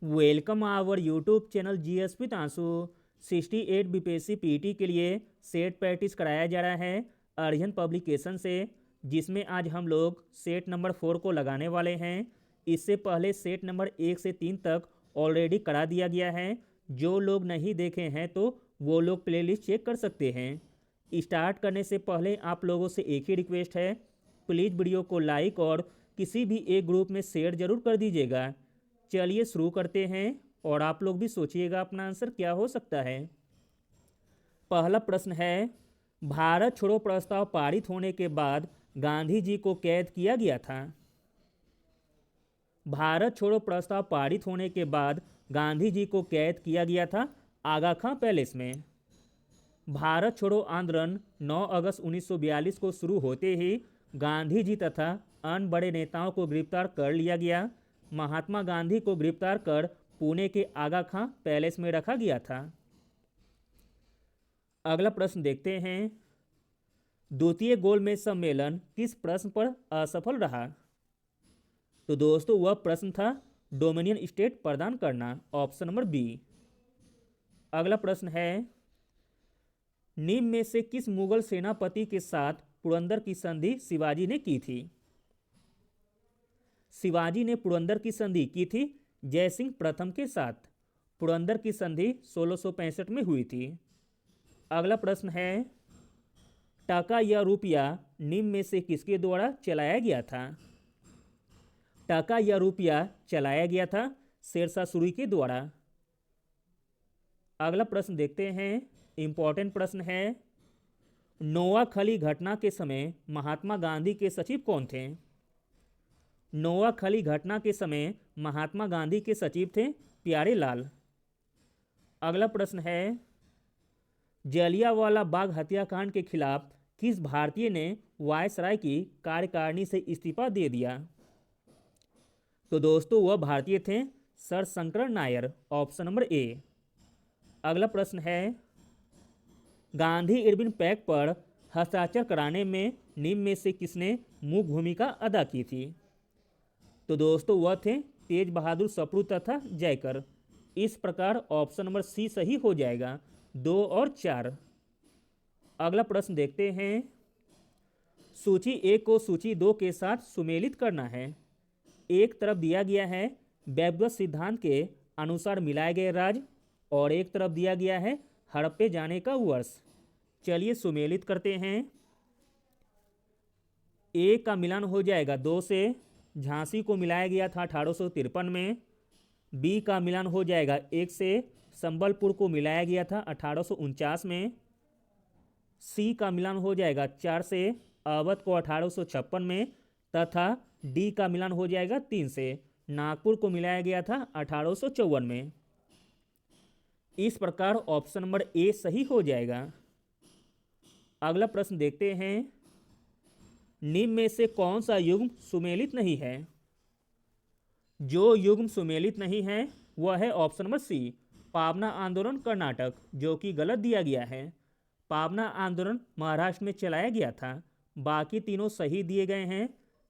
Welcome our YouTube channel GS with Ansu. 68 BPSC PT के लिए set practice कराया जा रहा है अर्जन पब्लिकेशन से, जिसमें आज हम लोग सेट नंबर 4 को लगाने वाले हैं। इससे पहले सेट नंबर 1 से 3 तक ऑलरेडी करा दिया गया है। जो लोग नहीं देखे हैं तो वो लोग प्लेलिस्ट चेक कर सकते हैं। स्टार्ट करने से पहले आप लोगों से एक ही रिक्वेस्ट है, प्लीज़ वीडियो को लाइक और किसी भी एक ग्रुप में शेयर जरूर कर दीजिएगा। चलिए शुरू करते हैं और आप लोग भी सोचिएगा अपना आंसर क्या हो सकता है। पहला प्रश्न है, भारत छोड़ो प्रस्ताव पारित होने के बाद गांधी जी को कैद किया गया था। भारत छोड़ो प्रस्ताव पारित होने के बाद गांधी जी को कैद किया गया था आगा खां पैलेस में। भारत छोड़ो आंदोलन 9 अगस्त 1942 को शुरू होते ही गांधी जी तथा अन्य बड़े नेताओं को गिरफ्तार कर लिया गया। महात्मा गांधी को गिरफ्तार कर पुणे के आगा खां पैलेस में रखा गया था। अगला प्रश्न देखते हैं, द्वितीय गोलमेज सम्मेलन किस प्रश्न पर असफल रहा। तो दोस्तों वह प्रश्न था डोमिनियन स्टेट प्रदान करना, ऑप्शन नंबर बी। अगला प्रश्न है, निम्न में से किस मुगल सेनापति के साथ पुरंदर की संधि शिवाजी ने की थी। शिवाजी ने पुरंदर की संधि की थी जयसिंह प्रथम के साथ। पुरंदर की संधि 1665 में हुई थी। अगला प्रश्न है, टका या रुपया निम्न में से किसके द्वारा चलाया गया था। टका या रुपया चलाया गया था शेरशाह सूरी के द्वारा। अगला प्रश्न देखते हैं, इंपॉर्टेंट प्रश्न है, नोआखली घटना के समय महात्मा गांधी के सचिव कौन थे। नोआखली घटना के समय महात्मा गांधी के सचिव थे प्यारेलाल। अगला प्रश्न है, जलियांवाला बाग हत्याकांड के खिलाफ किस भारतीय ने वायसराय की कार्यकारिणी से इस्तीफा दे दिया। तो दोस्तों वह भारतीय थे sir Shankar Nair, option number A. अगला प्रश्न है, गांधी इरविन पैक्ट पर हस्ताक्षर कराने में निम्न में से किसने मुख्य भूमिका अदा की थी। तो दोस्तों वह थे तेज बहादुर सप्रू तथा जयकर। इस प्रकार ऑप्शन नंबर सी सही हो जाएगा, 2 और 4। अगला प्रश्न देखते हैं, सूची 1 को सूची 2 के साथ सुमेलित करना है। एक तरफ दिया गया है बैबगत सिद्धांत के अनुसार मिलाए गए राज्य और एक तरफ दिया गया है हड़प्पे जाने का वर्ष। चलिए सुमेलित करते हैं। ए का मिलान हो जाएगा 2 से, झांसी को मिलाया गया था 1853 में। बी का मिलान हो जाएगा 1 से, संबलपुर को मिलाया गया था 1849 में। सी का मिलान हो जाएगा 4 से, अवध को 1856 में। तथा डी का मिलान हो जाएगा 3 से, नागपुर को मिलाया गया था 1854 में। इस प्रकार ऑप्शन नंबर ए सही हो जाएगा। अगला प्रश्न देखते हैं, निम्न में से कौन सा युग्म सुमेलित नहीं है। जो युग्म सुमेलित नहीं है वह है ऑप्शन नंबर सी, पावना आंदोलन कर्नाटक, जो कि गलत दिया गया है। पावना आंदोलन महाराष्ट्र में चलाया गया था। बाकी तीनों सही दिए गए हैं।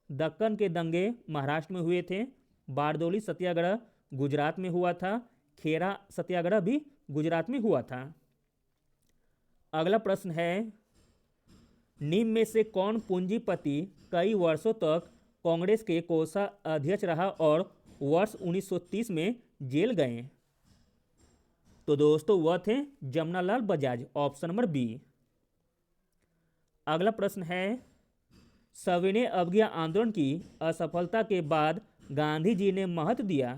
दक्कन के दंगे महाराष्ट्र में हुए थे। बारदोली सत्याग्रह गुजरात में हुआ था। खेरा सत्याग्रह भी गुजरात में हुआ था। अगला प्रश्न है, निम्न में से कौन पूंजीपति कई वर्षों तक कांग्रेस के कोषाध्यक्ष रहा और वर्ष 1930 में जेल गए। तो दोस्तों वह थे Jamnalal Bajaj, option number B. अगला प्रश्न है, सविनय अवज्ञा आंदोलन की असफलता के बाद गांधी जी ने महत्व दिया।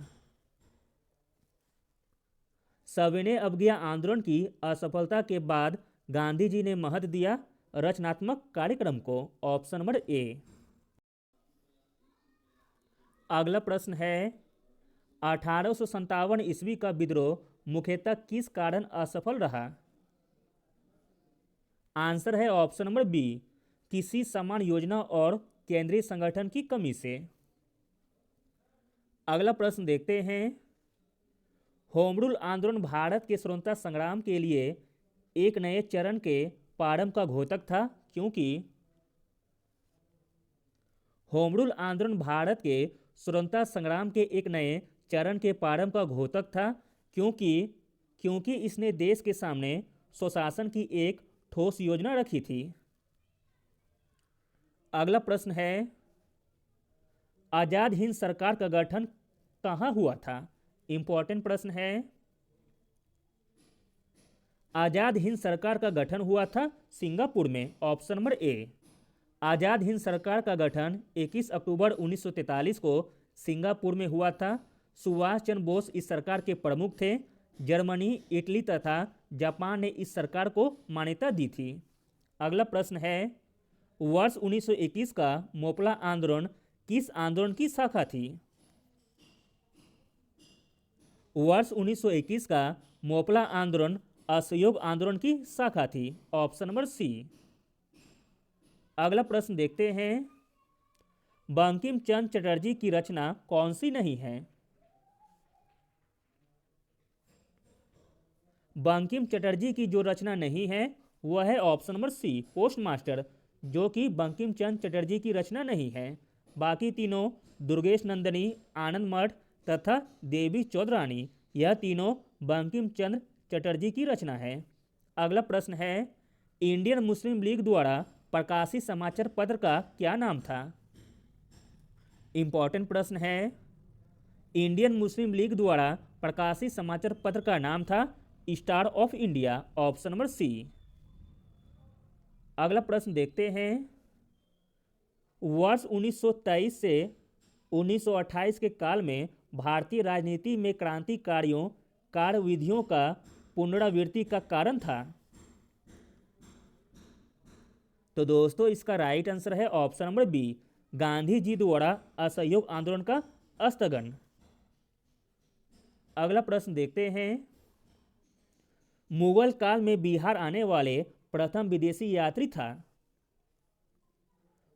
सविनय अवज्ञा आंदोलन की असफलता के बाद गांधी जी ने महत्व दिया रचनात्मक कार्यक्रम को, ऑप्शन नंबर ए। अगला प्रश्न है, 1857 ईस्वी का विद्रोह मुख्यतः किस कारण असफल रहा। आंसर है ऑप्शन नंबर बी, किसी समान योजना और केंद्रीय संगठन की कमी से। अगला प्रश्न देखते हैं, होम रूल आंदोलन भारत के स्वतंत्रता संग्राम के लिए एक नए चरण के प्रारंभ का घोतक था, क्योंकि होम रूल आंदोलन भारत के स्वतंत्रता संग्राम के एक नए चरण के प्रारंभ का घोतक था, क्योंकि क्योंकि इसने देश के सामने स्वशासन की एक ठोस योजना रखी थी। अगला प्रश्न है, आजाद हिंद सरकार का गठन कहाँ हुआ था? इंपॉर्टेंट प्रश्न है। आजाद हिंद सरकार का गठन हुआ था सिंगापुर में, option number A. Azad Hind सरकार का गठन 21 अक्टूबर 1943 को सिंगापुर में हुआ था। सुभाष चंद्र बोस इस सरकार के प्रमुख थे। जर्मनी, इटली तथा जापान ने इस सरकार को मान्यता दी थी। अगला प्रश्न है, वर्ष 1921 का मोपला आंदोलन किस आंदोलन की शाखा थी? वर्ष 1921 का मोपला आंदोलन असहयोग आंदोलन की शाखा थी, ऑप्शन नंबर सी। अगला प्रश्न देखते हैं, बंकिम चंद्र चटर्जी की रचना कौन सी नहीं है? बंकिम चटर्जी की जो रचना नहीं है वह है option number C, postmaster, जो कि बंकिम चंद्र चटर्जी की रचना नहीं है। बाकी तीनों दुर्गेश नंदिनी, आनंद मठ तथा देवी चौधरानी, यह तीनों बंकिम चंद्र चटर्जी की रचना है। अगला प्रश्न है, इंडियन मुस्लिम लीग द्वारा प्रकाशित समाचार पत्र का क्या नाम था? इंपॉर्टेंट प्रश्न है। इंडियन मुस्लिम लीग द्वारा प्रकाशित समाचार पत्र का नाम था Star of India, option number C. अगला प्रश्न देखते हैं, वर्ष 1923 से 1928 के काल में भारतीय राजनीति में क्रांतिकारियों कार्यविधियों का पुनरावृत्ति का कारण था। तो दोस्तों इसका राइट आंसर है option number B, Gandhi ji द्वारा असहयोग आंदोलन का स्थगन। अगला प्रश्न देखते हैं, मुगल काल में बिहार आने वाले प्रथम विदेशी यात्री था।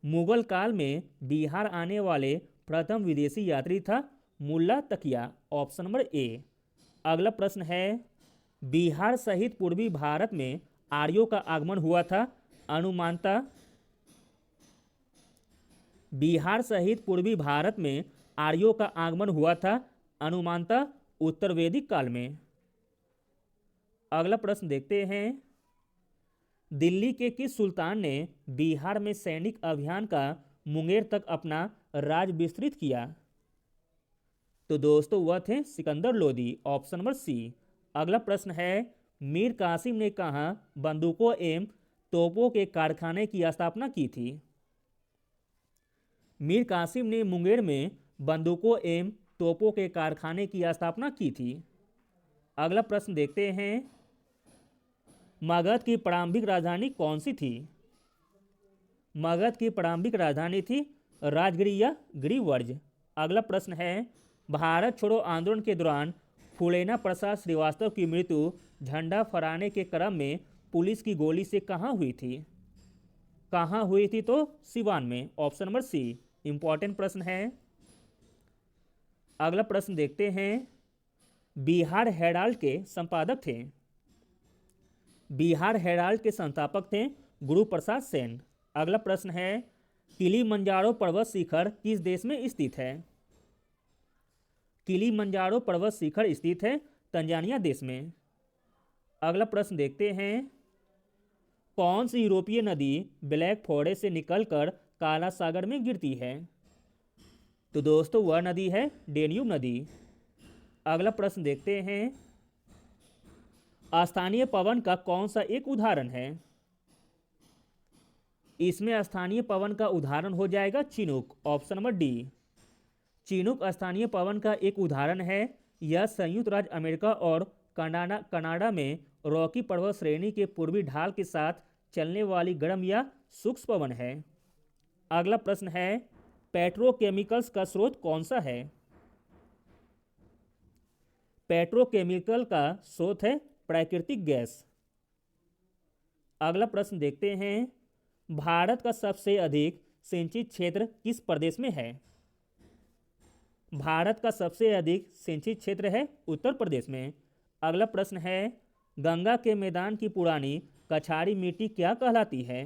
मुगल काल में बिहार आने वाले प्रथम विदेशी यात्री था मुल्ला तकिया, ऑप्शन नंबर ए। अगला प्रश्न है, बिहार सहित पूर्वी भारत में आर्यों का आगमन हुआ था अनुमानतः। बिहार सहित पूर्वी भारत में आर्यों का आगमन हुआ था अनुमानतः उत्तर वैदिक काल में। अगला प्रश्न देखते हैं, दिल्ली के किस सुल्तान ने बिहार में सैनिक अभियान का मुंगेर तक अपना राज विस्तृत किया? तो दोस्तों वह थे Sikandar Lodi, option number C. अगला प्रश्न है, मीर कासिम ने कहाँ बंदूकों एवं तोपों के कारखाने की स्थापना की थी? मीर कासिम ने मुंगेर में बंदूकों एवं तोपों के कारखाने की स्थापना की थी। अगला प्रश्न देखते हैं, मगध की प्रारंभिक राजधानी कौन सी थी? मगध की प्रारंभिक राजधानी थी राजगिरी या गिरिवर्ज। अगला प्रश्न है, भारत छोड़ो आंदोलन के दौरान फूलेना प्रसाद श्रीवास्तव की मृत्यु झंडा फहराने के क्रम में पुलिस की गोली से कहाँ हुई थी? कहाँ हुई थी? तो सिवान में, ऑप्शन नंबर सी। इंपॉर्टेंट प्रश्न है। अगला प्रश्न देखते हैं, बिहार हेराल्ड के संपादक थे। बिहार हेराल्ड के संस्थापक थे गुरु प्रसाद सेन। अगला प्रश्न है, किलिमंजारो पर्वत शिखर किस देश में स्थित है? किलिमंजारो पर्वत शिखर स्थित है तंजानिया देश में। अगला प्रश्न देखते हैं, कौन सी यूरोपीय नदी ब्लैक फॉरेस्ट से निकलकर काला सागर में गिरती है? तो दोस्तों वह नदी है डेन्यूब नदी। अगला प्रश्न देखते हैं, स्थानीय पवन का कौन सा एक उदाहरण है? इसमें स्थानीय पवन का उदाहरण हो जाएगा Chinook, option number D. Chinook स्थानीय पवन का एक उदाहरण है। यह संयुक्त राज्य अमेरिका और कनाडा में रॉकी पर्वत श्रेणी के पूर्वी ढाल के साथ चलने वाली गर्म या शुष्क पवन है। अगला प्रश्न है, पेट्रोकेमिकल्स का स्रोत कौन सा है? पेट्रोकेमिकल का स्रोत है प्राकृतिक गैस। अगला प्रश्न देखते हैं, भारत का सबसे अधिक सिंचित क्षेत्र किस प्रदेश में है? भारत का सबसे अधिक सिंचित क्षेत्र है उत्तर प्रदेश में। अगला प्रश्न है, गंगा के मैदान की पुरानी कछारी मिट्टी क्या कहलाती है?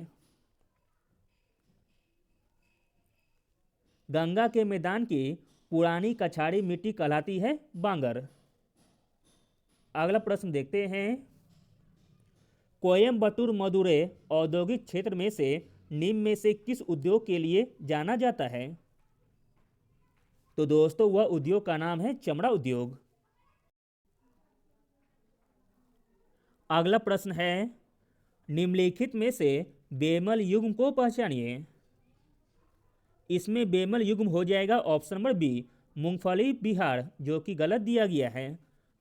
गंगा के मैदान की पुरानी कछाड़ी मिट्टी कहलाती है बांगर। अगला प्रश्न देखते हैं, कोयम्बटूर मदुरै औद्योगिक क्षेत्र में से निम्न में से किस उद्योग के लिए जाना जाता है? तो दोस्तों वह उद्योग का नाम है चमड़ा उद्योग। अगला प्रश्न है, निम्नलिखित में से बेमल युग्म को पहचानिए। इसमें बेमल युग्म हो जाएगा ऑप्शन नंबर बी, मूंगफली बिहार, जो कि गलत दिया गया है।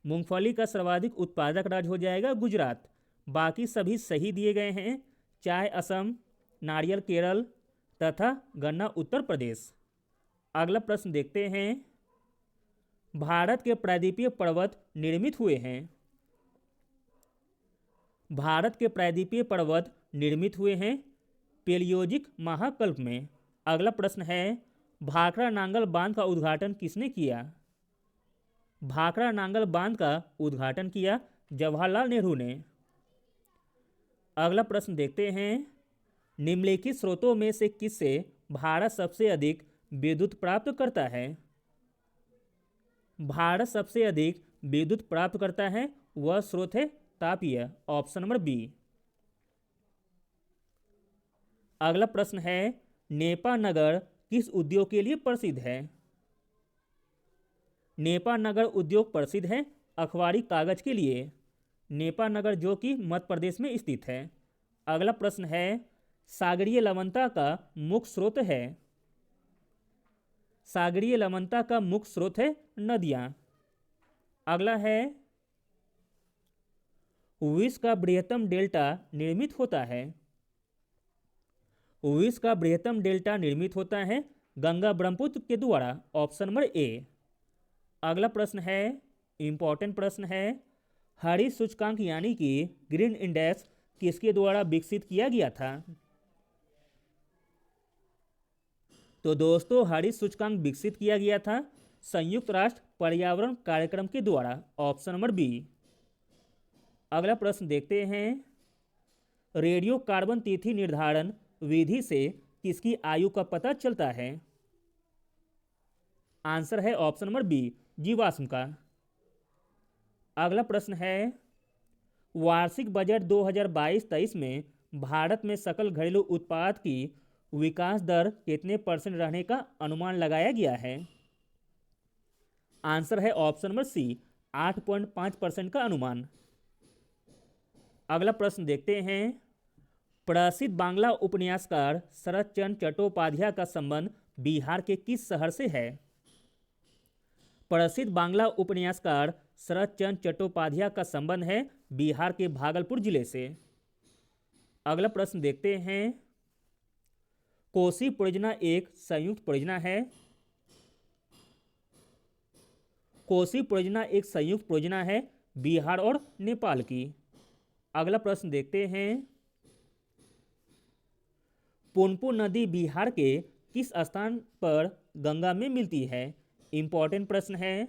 मूंगफली का सर्वाधिक उत्पादक राज्य हो जाएगा गुजरात। बाकी सभी सही दिए गए हैं। चाय असम, नारियल केरल तथा गन्ना उत्तर प्रदेश। अगला प्रश्न देखते हैं, भारत के प्रायद्वीपीय पर्वत निर्मित हुए हैं। भारत के प्रायद्वीपीय पर्वत निर्मित हुए हैं पेलियोजिक महाकल्प में। अगला प्रश्न है, भाखड़ा नांगल बांध का उद्घाटन किसने किया? भाखड़ा नांगल बांध का उद्घाटन किया जवाहरलाल नेहरू ने। अगला प्रश्न देखते हैं, निम्नलिखित स्रोतों में से किससे भारत सबसे अधिक विद्युत प्राप्त करता है? भारत सबसे अधिक विद्युत प्राप्त करता है वह स्रोत है तापीय, ऑप्शन नंबर बी। अगला प्रश्न है, नेपा नगर किस उद्योग के लिए प्रसिद्ध है? नेपा नगर उद्योग प्रसिद्ध है अखबारी कागज के लिए। नेपा नगर जो कि मध्य प्रदेश में स्थित है। अगला प्रश्न है, सागरीय लवणता का मुख्य स्रोत है। सागरीय लवणता का मुख्य स्रोत है नदियां। अगला है, विश्व का बृहत्तम डेल्टा निर्मित होता है। विश्व का बृहत्तम डेल्टा निर्मित होता है गंगा ब्रह्मपुत्र के द्वारा, ऑप्शन नंबर ए। अगला प्रश्न है, इंपॉर्टेंट प्रश्न है, हरित सूचकांक यानी कि ग्रीन इंडेक्स किसके द्वारा विकसित किया गया था? तो दोस्तों हरित सूचकांक विकसित किया गया था संयुक्त राष्ट्र पर्यावरण कार्यक्रम के द्वारा, ऑप्शन नंबर बी। अगला प्रश्न देखते हैं, रेडियो कार्बन तिथि निर्धारण विधि से किसकी आयु का पता चलता है? आंसर है ऑप्शन नंबर बी, जीवाश्म का। अगला प्रश्न है, वार्षिक बजट 2022-23 में भारत में सकल घरेलू उत्पाद की विकास दर कितने % रहने का अनुमान लगाया गया है? आंसर है ऑप्शन नंबर सी, 8.5% का अनुमान। अगला प्रश्न देखते हैं, प्रसिद्ध बांग्ला उपन्यासकार शरत चंद्र चट्टोपाध्याय का संबंध बिहार के किस शहर से है? प्रसिद्ध बांग्ला उपन्यासकार शरत चंद्र चट्टोपाध्याय का संबंध है बिहार के भागलपुर जिले से। अगला प्रश्न देखते हैं, कोसी परियोजना एक संयुक्त परियोजना है। कोसी परियोजना एक संयुक्त परियोजना है बिहार और नेपाल की। अगला प्रश्न देखते हैं, पुनपुन नदी बिहार के किस स्थान पर गंगा में मिलती है? इंपॉर्टेंट प्रश्न है।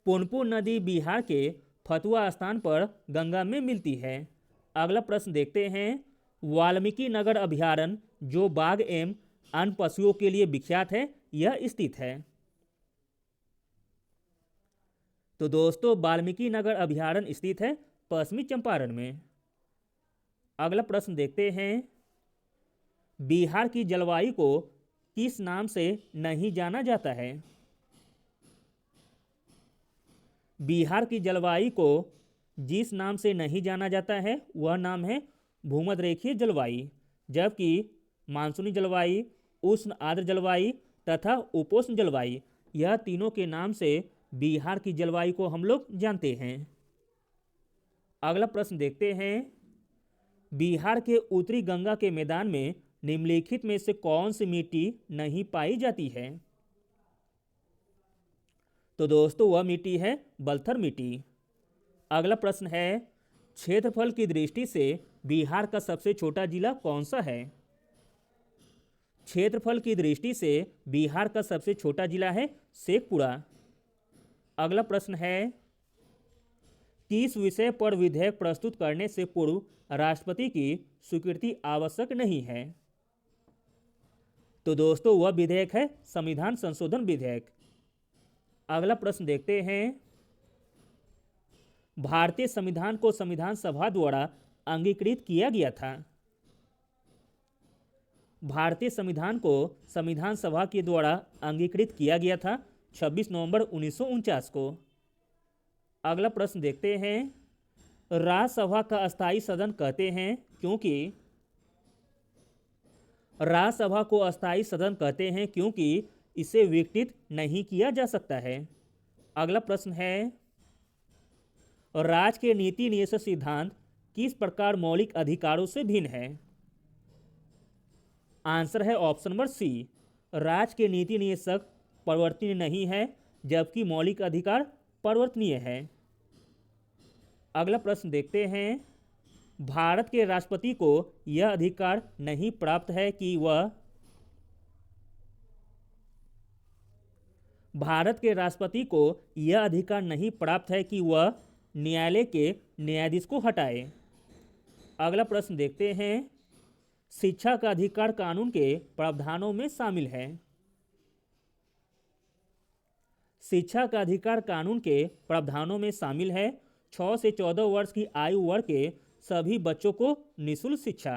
पुनपुन नदी बिहार के फतुआ स्थान पर गंगा में मिलती है। अगला प्रश्न देखते हैं, वाल्मीकि नगर अभयारण्य जो बाघ एवं अन्य पशुओं के लिए विख्यात है यह स्थित है। तो दोस्तों वाल्मीकि नगर अभयारण्य स्थित है पश्चिमी चंपारण में। अगला प्रश्न देखते हैं, बिहार की जलवायु को किस नाम से नहीं जाना जाता है? बिहार की जलवायु को जिस नाम से नहीं जाना जाता है वह नाम है भूमध्यरेखीय जलवायु, जबकि मानसूनी जलवायु, उष्ण आर्द्र जलवायु तथा उपोष्ण जलवायु यह तीनों के नाम से बिहार की जलवायु को हम लोग जानते हैं। अगला प्रश्न देखते हैं, बिहार के उत्तरी गंगा के मैदान में निम्नलिखित में से कौन सी मिट्टी नहीं पाई जाती है? तो दोस्तों वह मिट्टी है बलथर मिट्टी। अगला प्रश्न है, क्षेत्रफल की दृष्टि से बिहार का सबसे छोटा जिला कौन सा है? क्षेत्रफल की दृष्टि से बिहार का सबसे छोटा जिला है शेखपुरा। अगला प्रश्न है, किस विषय पर विधेयक प्रस्तुत करने से पूर्व राष्ट्रपति की स्वीकृति आवश्यक नहीं है? तो दोस्तों वह विधेयक है संविधान संशोधन विधेयक। अगला प्रश्न देखते हैं, भारतीय संविधान को संविधान सभा द्वारा अंगीकृत किया गया था। भारतीय संविधान को संविधान सभा के द्वारा अंगीकृत किया गया था 26 नवंबर 1949 को। अगला प्रश्न देखते हैं, राज्यसभा का अस्थायी सदन कहते हैं क्योंकि राज्यसभा को अस्थायी सदन कहते हैं क्योंकि इसे विघटित नहीं किया जा सकता है। अगला प्रश्न है, राज्य के नीति निषेध सिद्धांत किस प्रकार मौलिक अधिकारों से भिन्न है? आंसर है ऑप्शन नंबर सी, राज्य के नीति निषेध परिवर्तनीय नहीं है जबकि मौलिक अधिकार परिवर्तनीय है। अगला प्रश्न देखते हैं, भारत के राष्ट्रपति को यह अधिकार नहीं प्राप्त है कि वह भारत के राष्ट्रपति को यह अधिकार नहीं प्राप्त है कि वह न्यायालय के न्यायाधीश को हटाए। अगला प्रश्न देखते हैं, शिक्षा का अधिकार कानून के प्रावधानों में शामिल है। शिक्षा का अधिकार कानून के प्रावधानों में शामिल है 6 से 14 वर्ष की आयु वर्ग के सभी बच्चों को निःशुल्क शिक्षा।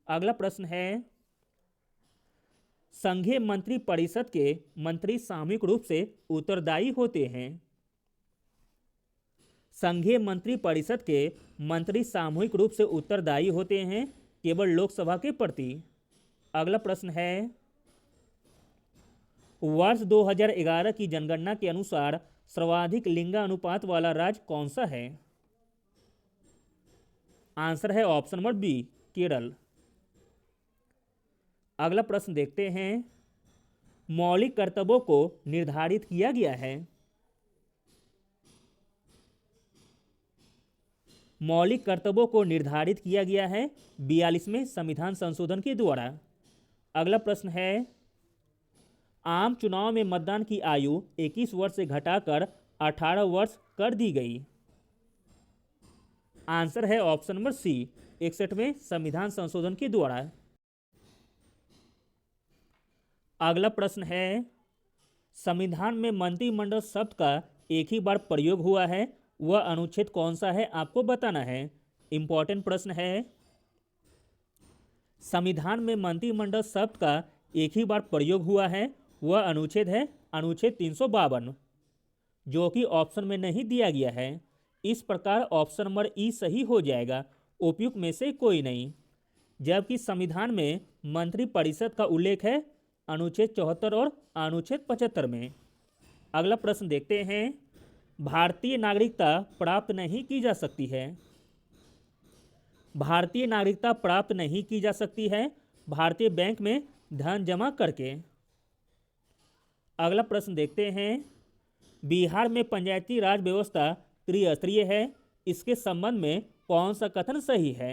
अगला प्रश्न है, संघीय मंत्री परिषद के मंत्री सामूहिक रूप से उत्तरदायी होते हैं। संघीय मंत्री परिषद के मंत्री सामूहिक रूप से उत्तरदायी होते हैं केवल लोकसभा के प्रति। अगला प्रश्न है, वर्ष 2011 की जनगणना के अनुसार सर्वाधिक लिंगानुपात वाला राज्य कौन सा है? आंसर है ऑप्शन नंबर बी, केरल। अगला प्रश्न देखते हैं, मौलिक कर्तव्यों को निर्धारित किया गया है। मौलिक कर्तव्यों को निर्धारित किया गया है 42वें संविधान संशोधन के द्वारा। अगला प्रश्न है, आम चुनाव में मतदान की आयु 21 वर्ष से घटाकर 18 वर्ष कर दी गई। आंसर है ऑप्शन नंबर सी, 61वें संविधान संशोधन के द्वारा। अगला प्रश्न है, संविधान में मंत्रिमंडल शब्द का एक ही बार प्रयोग हुआ है, वह अनुच्छेद कौन सा है आपको बताना है। इंपॉर्टेंट प्रश्न है, संविधान में मंत्रिमंडल शब्द का एक ही बार प्रयोग हुआ है, वह अनुच्छेद है अनुच्छेद 352, जो कि ऑप्शन में नहीं दिया गया है। इस प्रकार ऑप्शन नंबर ई सही हो जाएगा, उपयुक्त में से कोई नहीं। जबकि संविधान में मंत्रिपरिषद का उल्लेख है अनुच्छेद 74 और अनुच्छेद 75 में। अगला प्रश्न देखते हैं, भारतीय नागरिकता प्राप्त नहीं की जा सकती है। भारतीय नागरिकता प्राप्त नहीं की जा सकती है भारतीय बैंक में धन जमा करके। अगला प्रश्न देखते हैं, बिहार में पंचायती राज व्यवस्था त्रिस्तरीय है, इसके संबंध में कौन सा कथन सही है?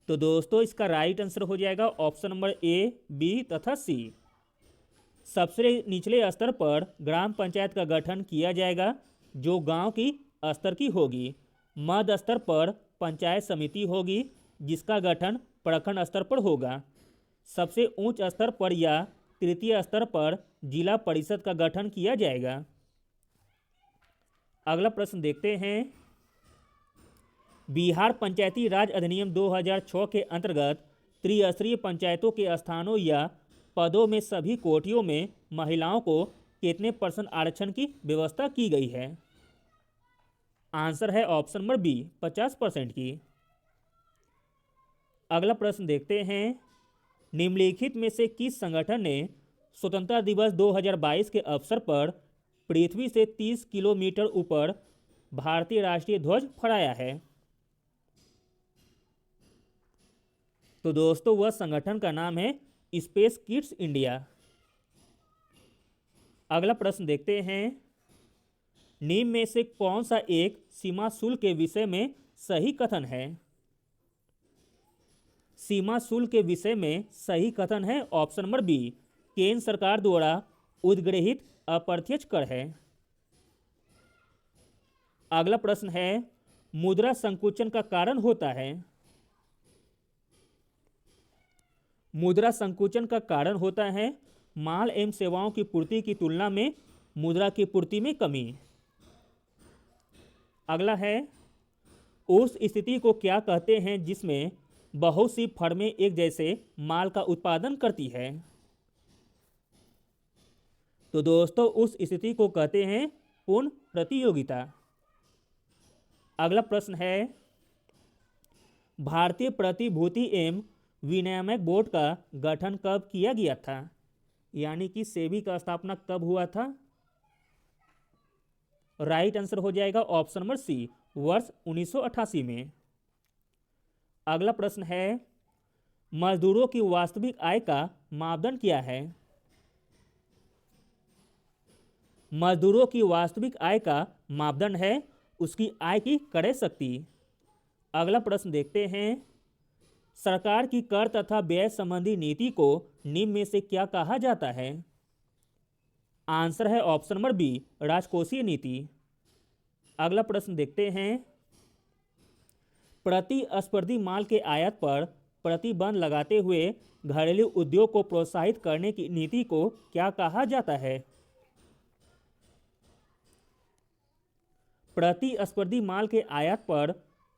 तो दोस्तों इसका राइट आंसर हो जाएगा ऑप्शन नंबर ए, बी तथा सी। सबसे निचले स्तर पर ग्राम पंचायत का गठन किया जाएगा जो गांव की स्तर की होगी। मध्य स्तर पर पंचायत समिति होगी जिसका गठन प्रखंड स्तर पर होगा। सबसे उच्च स्तर पर या तृतीय स्तर पर जिला परिषद का गठन किया जाएगा। अगला प्रश्न देखते हैं, बिहार पंचायती राज अधिनियम 2006 के अंतर्गत त्रिस्तरीय पंचायतों के स्थानों या पदों में सभी कोटियों में महिलाओं को कितने % आरक्षण की व्यवस्था की गई है? आंसर है ऑप्शन नंबर बी, 50% की। अगला प्रश्न देखते हैं, निम्नलिखित में से किस संगठन ने स्वतंत्रता दिवस 2022 के अवसर पर पृथ्वी से 30 किलोमीटर ऊपर भारतीय राष्ट्रीय ध्वज फहराया है? तो दोस्तों वह संगठन का नाम है स्पेस किड्स इंडिया। अगला प्रश्न देखते हैं, निम्न में से कौन सा एक सीमा शुल्क के विषय में सही कथन है? सीमा शुल्क के विषय में सही कथन है ऑप्शन नंबर बी, केंद्र सरकार द्वारा उद्ग्रहित अप्रत्यक्ष कर है। अगला प्रश्न है, मुद्रा संकुचन का कारण होता है? मुद्रा संकुचन का कारण होता है माल एवं सेवाओं की पूर्ति की तुलना में मुद्रा की पूर्ति में कमी। अगला है, उस स्थिति को क्या कहते हैं जिसमें बहुत सी फर्में एक जैसे माल का उत्पादन करती है? तो दोस्तों उस स्थिति को कहते हैं पूर्ण प्रतियोगिता। अगला प्रश्न है, भारतीय प्रतिभूति एवं विनियामक बोर्ड का गठन कब किया गया था? यानी कि सेबी का स्थापना कब हुआ था? राइट आंसर हो जाएगा ऑप्शन नंबर सी, वर्ष 1988 में। अगला प्रश्न है, मजदूरों की वास्तविक आय का मापदंड क्या है? मजदूरों की वास्तविक आय का मापदंड है उसकी आय की क्रय शक्ति। अगला प्रश्न देखते हैं, सरकार की कर तथा व्यय संबंधी नीति को निम्न में से क्या कहा जाता है? आंसर है ऑप्शन नंबर बी, राजकोषीय नीति। अगला प्रश्न देखते हैं, प्रतिस्पर्धी माल के आयात पर प्रतिबंध लगाते हुए घरेलू उद्योग को प्रोत्साहित करने की नीति को क्या कहा जाता है? प्रतिस्पर्धी माल के आयात पर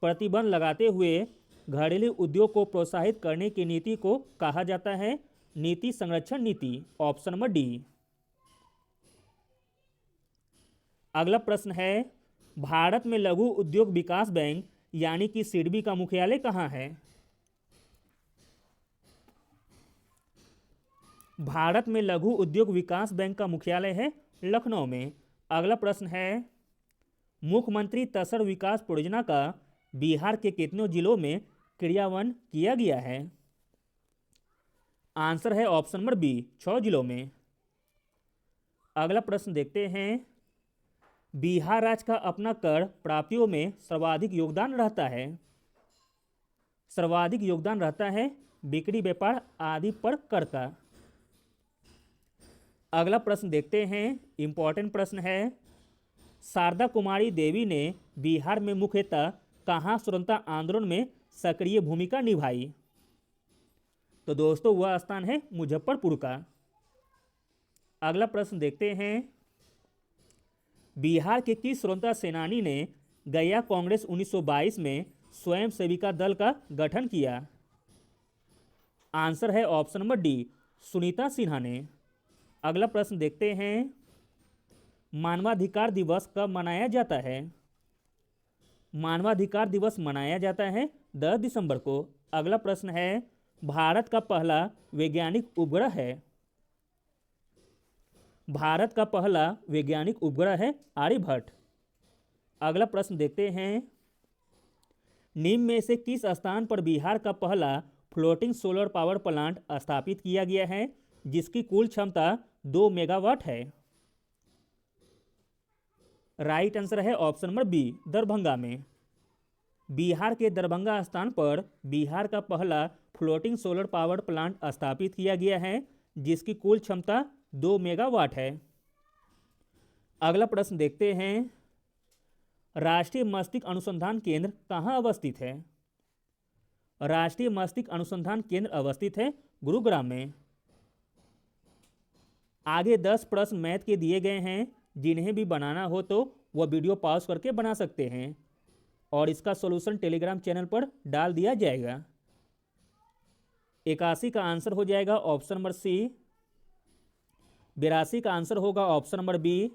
प्रतिबंध लगाते हुए घरेलू उद्योग को प्रोत्साहित करने की नीति को कहा जाता है नीति संरक्षण नीति, ऑप्शन नंबर डी। अगला प्रश्न है, भारत में लघु उद्योग विकास बैंक यानी कि सिडबी का मुख्यालय कहाँ है? भारत में लघु उद्योग विकास बैंक का मुख्यालय है लखनऊ में। अगला प्रश्न है, मुख्यमंत्री तसर विकास परियोजना का बिहार के कितने जिलों में क्रियान्वयन किया गया है? आंसर है ऑप्शन नंबर बी, 6 जिलों में। अगला प्रश्न देखते हैं, बिहार राज्य का अपना कर प्राप्तियों में सर्वाधिक योगदान रहता है। सर्वाधिक योगदान रहता है बिक्री व्यापार आदि पर कर का। अगला प्रश्न देखते हैं, इंपॉर्टेंट प्रश्न है, शारदा कुमारी देवी ने बिहार में मुख्यतः कहाँ स्वतंत्रता आंदोलन में सक्रिय भूमिका निभाई? तो दोस्तों वह स्थान है मुजफ्फरपुर का। अगला प्रश्न देखते हैं, बिहार के किस स्वतंत्रता सेनानी ने गया कांग्रेस 1922 में स्वयं सेविका दल का गठन किया? आंसर है option number D, Sunita Sinha ने। अगला प्रश्न देखते हैं, मानवाधिकार दिवस कब मनाया जाता है? मानवाधिकार दिवस मनाया जाता है 10 दिसंबर को। अगला प्रश्न है, भारत का पहला वैज्ञानिक उपग्रह है? भारत का पहला वैज्ञानिक उपग्रह है आर्यभट्ट। अगला प्रश्न देखते हैं, निम्न में से किस स्थान पर बिहार का पहला फ्लोटिंग सोलर पावर प्लांट स्थापित किया गया है जिसकी कुल क्षमता 2 मेगावाट है? राइट आंसर है ऑप्शन नंबर बी, दरभंगा में। बिहार के दरभंगा स्थान पर बिहार का पहला फ्लोटिंग सोलर पावर प्लांट स्थापित किया गया है जिसकी कुल क्षमता 2 मेगावाट है। अगला प्रश्न देखते हैं, राष्ट्रीय मस्तिष्क अनुसंधान केंद्र कहाँ अवस्थित है? राष्ट्रीय मस्तिष्क अनुसंधान केंद्र अवस्थित है गुरुग्राम में। आगे 10 प्रश्न मैथ के दिए गए हैं, जिन्हें भी बनाना हो तो वह वीडियो पॉज करके बना सकते हैं और इसका सॉल्यूशन टेलीग्राम चैनल पर डाल दिया जाएगा। 81 का आंसर हो जाएगा ऑप्शन नंबर सी। 82 का आंसर होगा ऑप्शन नंबर बी।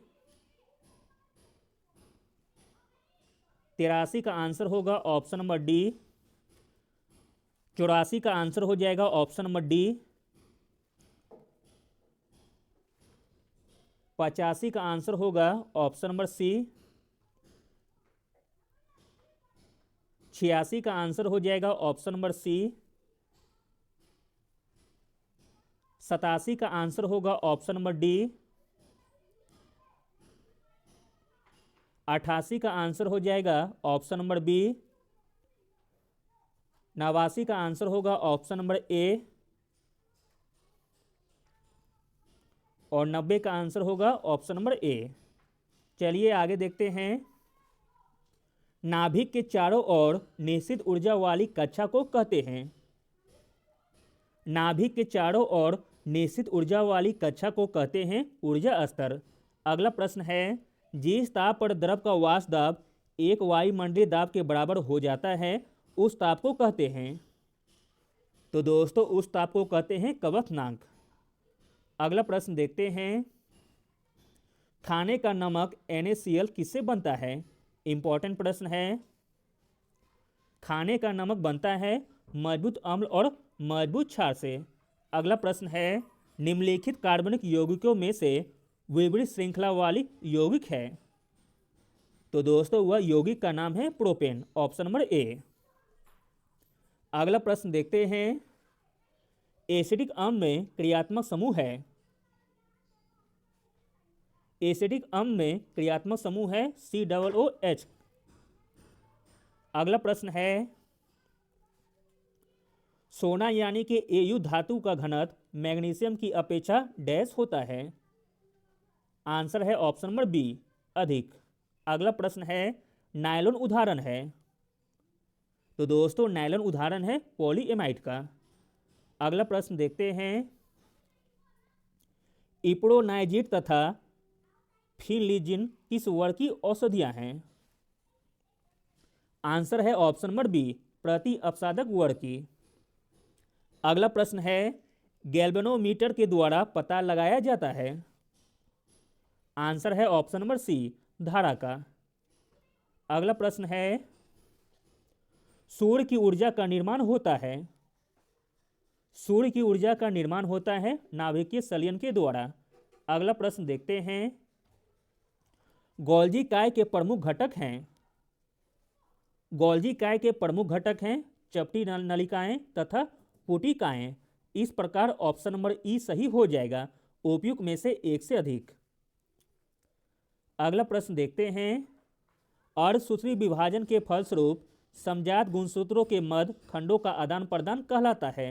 83 का आंसर होगा ऑप्शन नंबर डी। 84 का आंसर हो जाएगा ऑप्शन नंबर डी। 85 का आंसर होगा ऑप्शन नंबर सी। 86 का आंसर हो जाएगा ऑप्शन नंबर सी। 87 का आंसर होगा ऑप्शन नंबर डी। 88 का आंसर हो जाएगा ऑप्शन नंबर बी। 89 का आंसर होगा ऑप्शन नंबर ए और 90 का आंसर होगा ऑप्शन नंबर ए। चलिए आगे देखते हैं, नाभिक के चारों ओर निश्चित ऊर्जा वाली कक्षा को कहते हैं। नाभिक के चारों ओर निश्चित ऊर्जा वाली कक्षा को कहते हैं ऊर्जा स्तर। अगला प्रश्न है, जिस ताप पर द्रव का वाष्प दाब एक वायुमंडलीय दाब के बराबर हो जाता है उस ताप को कहते हैं। तो दोस्तों उस ताप को कहते हैं क्वथनांक। अगला प्रश्न देखते हैं, खाने का नमक NaCl किससे बनता है? इंपॉर्टेंट प्रश्न है। खाने का नमक बनता है मजबूत अम्ल और मजबूत क्षार से। अगला प्रश्न है, निम्नलिखित कार्बनिक यौगिकों में से विपरीत श्रृंखला वाली यौगिक है। तो दोस्तों वह यौगिक का नाम है प्रोपेन, ऑप्शन नंबर ए। अगला प्रश्न देखते हैं, एसिडिक अम्ल में क्रियात्मक समूह है। एसिडिक अम्ल में क्रियात्मक समूह है COOH। अगला प्रश्न है, सोना यानी कि Au धातु का घनत्व मैग्नीशियम की अपेक्षा डैश होता है। आंसर है ऑप्शन नंबर बी, अधिक। अगला प्रश्न है, नायलॉन उदाहरण है। तो दोस्तों नायलॉन उदाहरण है पॉलीएमाइड का। अगला प्रश्न देखते हैं, इप्रोनाइजिट तथा फिनलिजिन किस वर्ग की औषधियां हैं? आंसर है ऑप्शन नंबर बी, प्रति अपसादक वर्ग की। अगला प्रश्न है, गैल्वेनोमीटर के द्वारा पता लगाया जाता है। आंसर है ऑप्शन नंबर सी, धारा का। अगला प्रश्न है, सूर्य की ऊर्जा का निर्माण होता है। सूर्य की ऊर्जा का निर्माण होता है नाभिकीय संलयन के द्वारा। अगला प्रश्न देखते हैं, गोल्जी काय के प्रमुख घटक हैं। गोल्जी काय के प्रमुख घटक हैं चपटी नलिकाएं तथा पुटिकाएं। इस प्रकार ऑप्शन नंबर ई सही हो जाएगा, उपयुक्त में से एक से अधिक। अगला प्रश्न देखते हैं, अर्धसूत्री विभाजन के फलस्वरूप समजात गुणसूत्रों के मध्य खंडों का आदान प्रदान कहलाता है।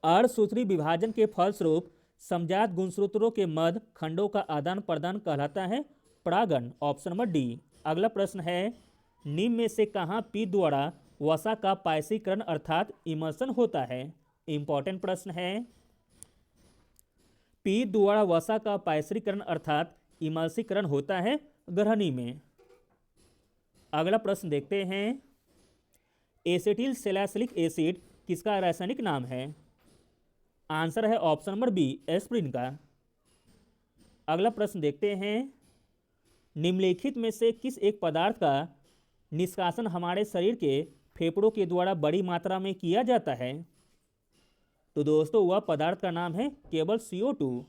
अर्धसूत्री विभाजन के फलस्वरूप समजात गुणसूत्रों के मध्य खंडों का आदान प्रदान कहलाता है परागण, ऑप्शन नंबर डी। अगला प्रश्न है, निम्न में से कहाँ पी द्वारा वसा का पायसीकरण अर्थात इमल्सन होता है? इंपॉर्टेंट प्रश्न है। पी द्वारा वसा का पायसीकरण अर्थात इमल्सीकरण होता है ग्रहणी में। अगला प्रश्न देखते हैं, एसिटिल सैलिसिलिक एसिड किसका रासायनिक नाम है? आंसर है ऑप्शन नंबर बी, एस्प्रिन का। अगला प्रश्न देखते हैं, निम्नलिखित में से किस एक पदार्थ का निष्कासन हमारे शरीर के फेफड़ों के द्वारा बड़ी मात्रा में किया जाता है? तो दोस्तों वह पदार्थ का नाम है केवल CO2।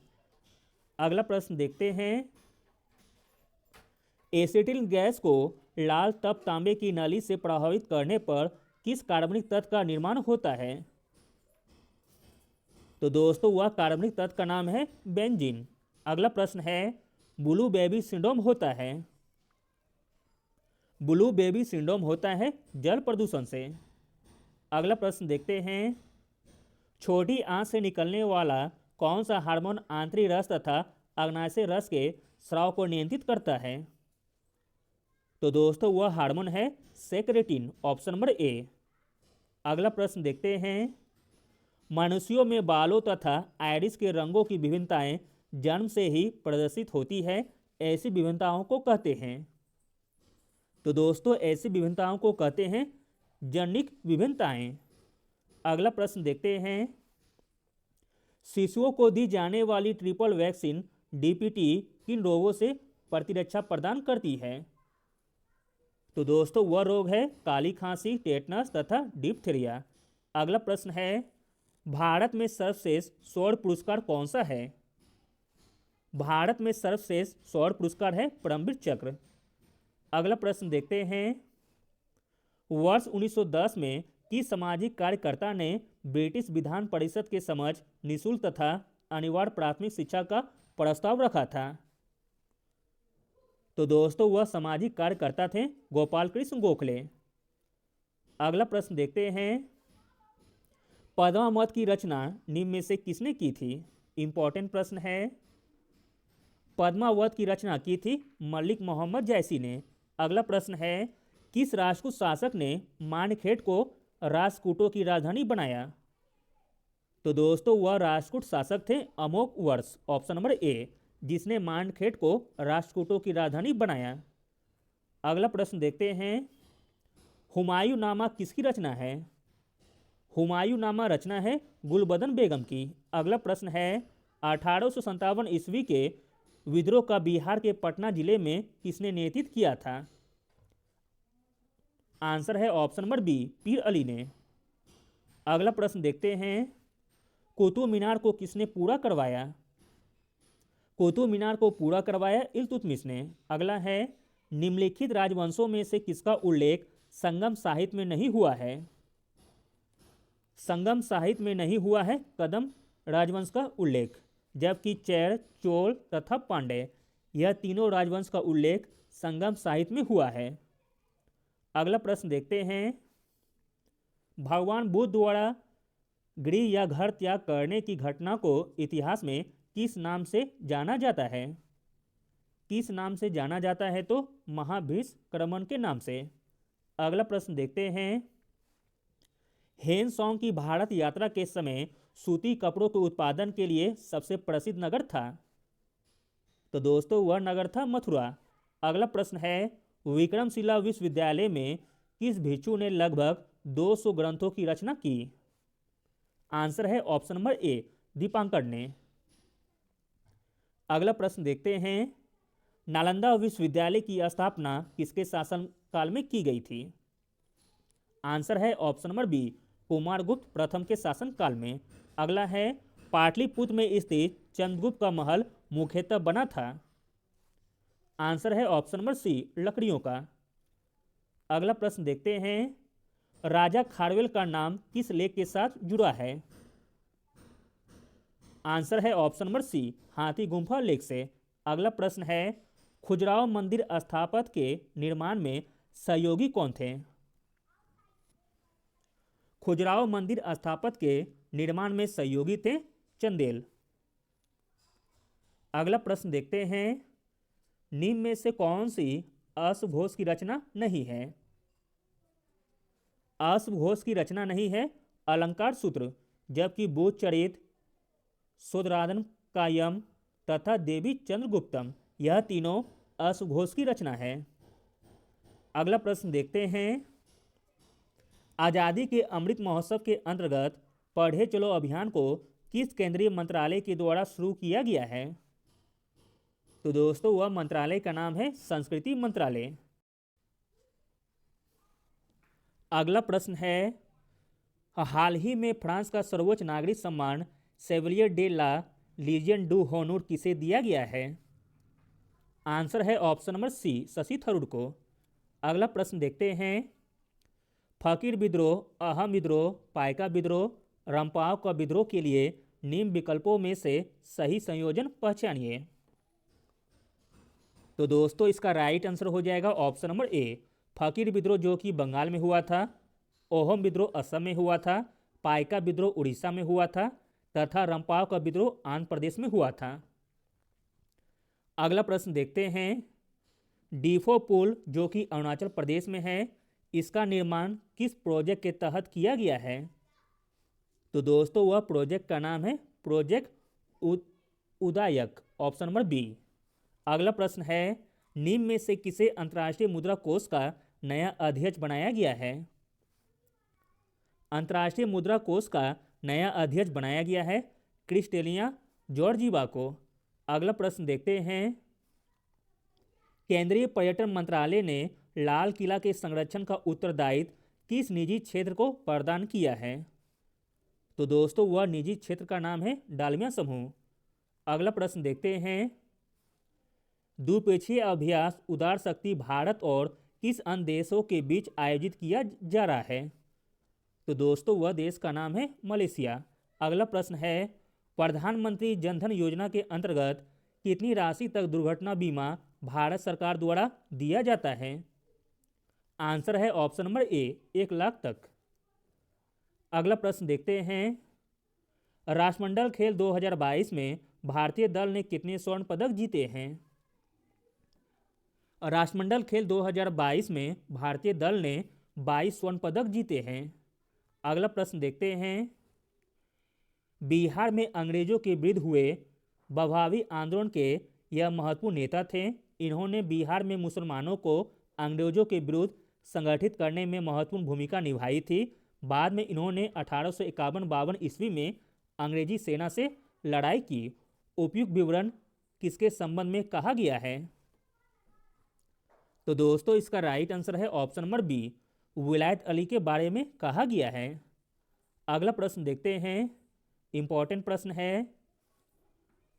अगला प्रश्न देखते हैं, एसिटिल गैस को लाल तप तांबे की नली से प्रभावित करने पर किस कार्बनिक तत्व का निर्माण होता है? तो दोस्तों वह कार्बनिक तत्व का नाम है बेंजीन। अगला प्रश्न है, ब्लू बेबी सिंड्रोम होता है। ब्लू बेबी सिंड्रोम होता है जल प्रदूषण से। अगला प्रश्न देखते हैं, छोटी आंत से निकलने वाला कौन सा हार्मोन आंतरिक रस तथा अग्नाशय रस के स्राव को नियंत्रित करता है? तो दोस्तों वह हार्मोन है सेक्रेटिन, ऑप्शन नंबर ए। अगला प्रश्न देखते हैं, मनुष्यों में बालों तथा आइरिस के रंगों की विभिन्नताएं जन्म से ही प्रदर्शित होती है, ऐसी विभिन्नताओं को कहते हैं? तो दोस्तों ऐसी विभिन्नताओं को कहते हैं जनिक विभिन्नताएं। अगला प्रश्न देखते हैं, शिशुओं को दी जाने वाली ट्रिपल वैक्सीन DPT किन रोगों से प्रतिरक्षा प्रदान करती है? तो दोस्तों वह रोग है काली खांसी, टेटनस तथा डिप्थीरिया। अगला प्रश्न है, भारत में सर्वश्रेष्ठ सौर पुरस्कार कौन सा है? भारत में सर्वश्रेष्ठ सौर पुरस्कार है परमवीर चक्र। अगला प्रश्न देखते हैं, वर्ष 1910 में किस सामाजिक कार्यकर्ता ने ब्रिटिश विधान परिषद के समक्ष निःशुल्क तथा अनिवार्य प्राथमिक शिक्षा का प्रस्ताव रखा था? तो दोस्तों वह सामाजिक कार्यकर्ता थे गोपाल कृष्ण गोखले। अगला प्रश्न देखते हैं, पद्मावत की रचना निम्न में से किसने की थी? इंपॉर्टेंट प्रश्न है। पद्मावत की रचना की थी मलिक मोहम्मद जैसी ने। अगला प्रश्न है, किस राष्ट्रकूट शासक ने मानखेड़ को राष्ट्रकूटों की राजधानी बनाया? तो दोस्तों वह राष्ट्रकूट शासक थे अमोक वर्ष, ऑप्शन नंबर ए, जिसने मांडखेड़ को राष्ट्रकूटों की राजधानी बनाया। अगला प्रश्न देखते हैं, हुमायूं नामा किसकी रचना है? हुमायूं नामा रचना है गुलबदन बेगम की। अगला प्रश्न है, 1857 ईस्वी के विद्रोह का बिहार के पटना जिले में किसने नेतृत्व किया था? आंसर है ऑप्शन नंबर बी, पीर अली ने। अगला प्रश्न देखते हैं, कुतुब मीनार को किसने पूरा करवाया? कुतुब मीनार को पूरा करवाया इल्तुतमिश ने। अगला है, निम्नलिखित राजवंशों में से किसका उल्लेख संगम साहित्य में नहीं हुआ है? संगम साहित्य में नहीं हुआ है कदम राजवंश का उल्लेख, जबकि चैर, चोल तथा पांड्य यह तीनों राजवंश का उल्लेख संगम साहित्य में हुआ है। अगला प्रश्न देखते हैं, भगवान बुद्ध द्वारा गृह या घर त्याग करने की घटना को इतिहास में किस नाम से जाना जाता है? किस नाम से जाना जाता है? तो महाभिष्क्रमण के नाम से। अगला प्रश्न देखते हैं, हेन सॉन्ग की भारत यात्रा के समय सूती कपड़ों के उत्पादन के लिए सबसे प्रसिद्ध नगर था? तो दोस्तों वह नगर था मथुरा। अगला प्रश्न है, विक्रमशिला विश्वविद्यालय में किस भिक्षु ने लगभग 200 ग्रंथों की रचना की? आंसर है ऑप्शन नंबर ए, दीपांकर ने। अगला प्रश्न देखते हैं, नालंदा विश्वविद्यालय की स्थापना किसके शासनकाल में की गई थी? आंसर है ऑप्शन नंबर बी, कुमारगुप्त प्रथम के शासनकाल में। अगला है, पाटलिपुत्र में स्थित चंद्रगुप्त का महल मुख्यतः बना था? आंसर है ऑप्शन नंबर सी, लकड़ियों का। अगला प्रश्न देखते हैं, राजा खारवेल का नाम किस लेक के साथ जुड़ा है? आंसर है ऑप्शन नंबर सी, हाथी गुम्फा लेक से। अगला प्रश्न है, खजुराहो मंदिर स्थापत्य के निर्माण में सहयोगी कौन थे? खजुराहो मंदिर स्थापत्य के निर्माण में सहयोगी थे चंदेल। अगला प्रश्न देखते हैं, निम्न में से कौन सी अश्वघोष की रचना नहीं है? अश्वघोष की रचना नहीं है अलंकार सूत्र, जबकि बोधचरित, शोधराधन कायम तथा देवी चंद्रगुप्तम यह तीनों अश्वघोष की रचना है। अगला प्रश्न देखते हैं, आज़ादी के अमृत महोत्सव के अंतर्गत पढ़े चलो अभियान को किस केंद्रीय मंत्रालय के द्वारा शुरू किया गया है? तो दोस्तों वह मंत्रालय का नाम है संस्कृति मंत्रालय। अगला प्रश्न है, हाल ही में फ्रांस का सर्वोच्च नागरिक सम्मान Chevalier de la Legion d' Honneur किसे दिया गया है? आंसर है option number C, Shashi Tharoor को। अगला प्रश्न देखते हैं, फकीर विद्रोह, अहम विद्रोह, पाइका विद्रोह, रंपाव का विद्रोह के लिए निम्न विकल्पों में से सही संयोजन पहचानिए। तो दोस्तों इसका राइट आंसर हो जाएगा ऑप्शन नंबर ए, फकीर विद्रोह जो कि बंगाल में हुआ था, ओहम विद्रोह असम में हुआ था, पाइका विद्रोह उड़ीसा में हुआ था तथा रंपाव का विद्रोह आंध्र प्रदेश में हुआ था। अगला प्रश्न देखते हैं, डीफो पुल जो कि अरुणाचल प्रदेश में है, इसका निर्माण किस प्रोजेक्ट के तहत किया गया है? तो दोस्तों वह प्रोजेक्ट का नाम है project Udayak, option number B. अगला प्रश्न है, निम्न में से किसे अंतर्राष्ट्रीय मुद्रा कोष का नया अध्यक्ष बनाया गया है? अंतर्राष्ट्रीय मुद्रा कोष का नया अध्यक्ष बनाया गया है क्रिस्टेलिया जॉर्जीवा को। अगला प्रश्न देखते हैं, केंद्रीय पर्यटन मंत्रालय ने लाल किला के संरक्षण का उत्तरदायित्व किस निजी क्षेत्र को प्रदान किया है? तो दोस्तों वह निजी क्षेत्र का नाम है डालमिया समूह। अगला प्रश्न देखते हैं, द्विपक्षीय अभ्यास उदार शक्ति भारत और किस अन्य देशों के बीच आयोजित किया जा रहा है? तो दोस्तों वह देश का नाम है मलेशिया। अगला प्रश्न है, प्रधानमंत्री जनधन योजना के अंतर्गत कितनी राशि तक दुर्घटना बीमा भारत सरकार द्वारा दिया जाता है? आंसर है ऑप्शन नंबर ए, 1 लाख तक। अगला प्रश्न देखते हैं, राष्ट्रमंडल खेल 2022 में भारतीय दल ने कितने स्वर्ण पदक जीते हैं? राष्ट्रमंडल खेल 2022 में भारतीय दल ने 22 स्वर्ण पदक जीते हैं। अगला प्रश्न देखते हैं, बिहार में अंग्रेजों के विरुद्ध हुए बवाबी आंदोलन के यह महत्वपूर्ण नेता थे। इन्होंने बिहार में मुसलमानों को अंग्रेजों के विरुद्ध संगठित करने में महत्वपूर्ण भूमिका निभाई थी। बाद में इन्होंने 1851-52 ईस्वी में अंग्रेजी सेना से लड़ाई की। उपयुक्त विवरण किसके संबंध में कहा गया है? तो दोस्तों इसका राइट आंसर है ऑप्शन नंबर बी, विलायत अली के बारे में कहा गया है। अगला प्रश्न देखते हैं, इंपॉर्टेंट प्रश्न है,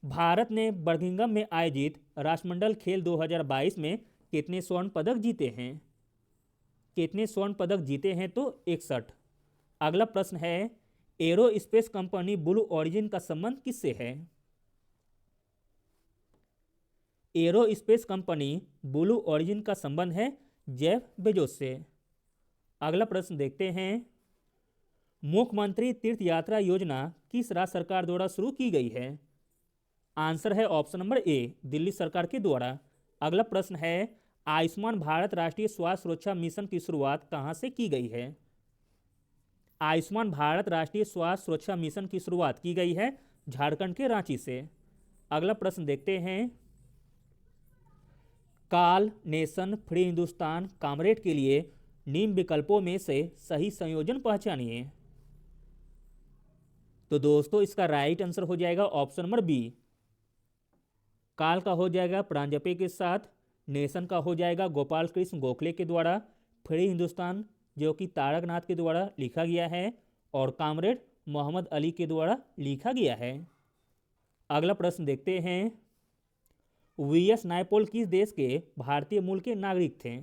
भारत ने बर्मिंघम में आयोजित राष्ट्रमंडल खेल 2022 में कितने स्वर्ण पदक जीते हैं? कितने स्वर्ण पदक जीते हैं? तो 61। अगला प्रश्न है, एरोस्पेस कंपनी ब्लू ओरिजिन का संबंध किससे है? एरोस्पेस कंपनी ब्लू ओरिजिन का संबंध है जेफ बेजोस से। अगला प्रश्न देखते हैं, मुख्यमंत्री तीर्थ यात्रा योजना किस राज्य सरकार द्वारा शुरू की गई है? आंसर है ऑप्शन नंबर ए, दिल्ली सरकार के द्वारा। अगला प्रश्न है, आयुष्मान भारत राष्ट्रीय स्वास्थ्य सुरक्षा मिशन की शुरुआत कहाँ से की गई है? आयुष्मान भारत राष्ट्रीय स्वास्थ्य सुरक्षा मिशन की शुरुआत की गई है झारखंड के रांची से। अगला प्रश्न देखते हैं, काल, नेशन, फ्री हिंदुस्तान, कामरेड के लिए निम्न विकल्पों में से सही संयोजन पहचानिए। तो दोस्तों इसका राइट आंसर हो जाएगा ऑप्शन नंबर बी, काल का हो जाएगा प्रांजपे के साथ, नेशन का हो जाएगा गोपाल कृष्ण गोखले के द्वारा, फ्री हिंदुस्तान जो कि तारकनाथ के द्वारा लिखा गया है, और कामरेड मोहम्मद अली के द्वारा लिखा गया है। अगला प्रश्न देखते हैं, वीएस नायपॉल किस देश के भारतीय मूल के नागरिक थे?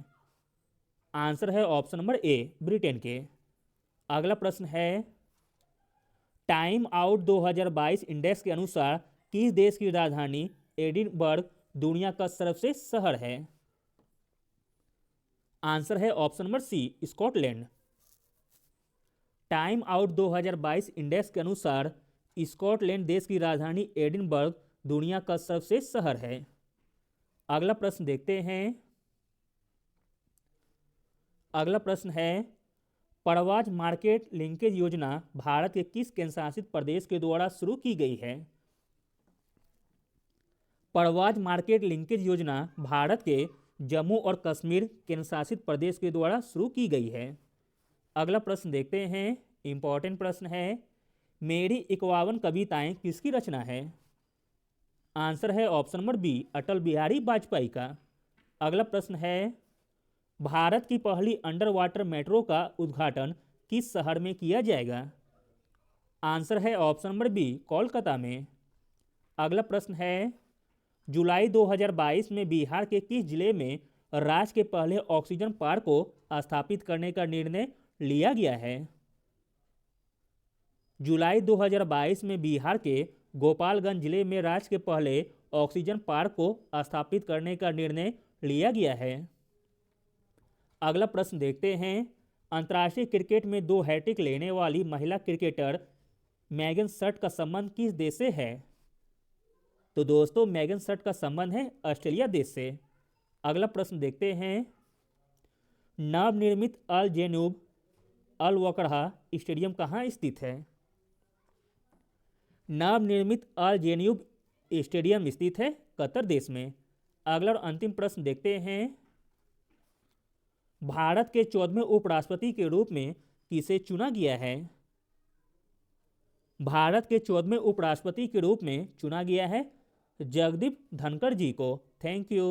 आंसर है ऑप्शन नंबर ए, ब्रिटेन के। अगला प्रश्न है, टाइम आउट 2022 इंडेक्स के अनुसार किस देश की राजधानी एडिनबर्ग दुनिया का सर्वश्रेष्ठ शहर है? आंसर है option number C, Scotland. Time Out 2022 index के अनुसार स्कॉटलैंड देश की राजधानी एडिनबर्ग दुनिया का सर्वश्रेष्ठ शहर है। अगला प्रश्न देखते हैं, अगला प्रश्न है, परवाज मार्केट लिंकेज योजना भारत के किस केंद्रशासित प्रदेश के द्वारा शुरू की गई है? परवाज मार्केट लिंकेज योजना भारत के जम्मू और कश्मीर केंद्रशासित प्रदेश के द्वारा शुरू की गई है। अगला प्रश्न देखते हैं, इंपॉर्टेंट प्रश्न है, मेरी 51 कविताएं किसकी रचना है? आंसर है option number B, Atal Bihari Vajpayee का। अगला प्रश्न है, भारत की पहली अंडर वाटर मेट्रो का उद्घाटन किस शहर में किया जाएगा? आंसर है ऑप्शन नंबर बी, कोलकाता में। अगला प्रश्न है, जुलाई 2022 में बिहार के किस जिले में राज्य के पहले ऑक्सीजन पार्क को स्थापित करने का निर्णय लिया गया है? जुलाई 2022 में बिहार के गोपालगंज जिले में राज्य के पहले ऑक्सीजन पार्क को स्थापित करने का निर्णय लिया गया है। अगला प्रश्न देखते हैं, अंतर्राष्ट्रीय क्रिकेट में 2 हैट्रिक लेने वाली महिला क्रिकेटर मैगन सट का संबंध किस देश से है? तो दोस्तों मैगन सट का संबंध है ऑस्ट्रेलिया देश से। अगला प्रश्न देखते हैं, नवनिर्मित अल जेनूब अल वकड़ा स्टेडियम कहाँ स्थित है? नवनिर्मित अल जेनूब स्टेडियम स्थित है कतर देश में। अगला और अंतिम प्रश्न देखते हैं, भारत के 14वें उपराष्ट्रपति के रूप में किसे चुना गया है? भारत के 14वें उपराष्ट्रपति के रूप में चुना गया है जगदीप धनखड़ जी को। Thank you.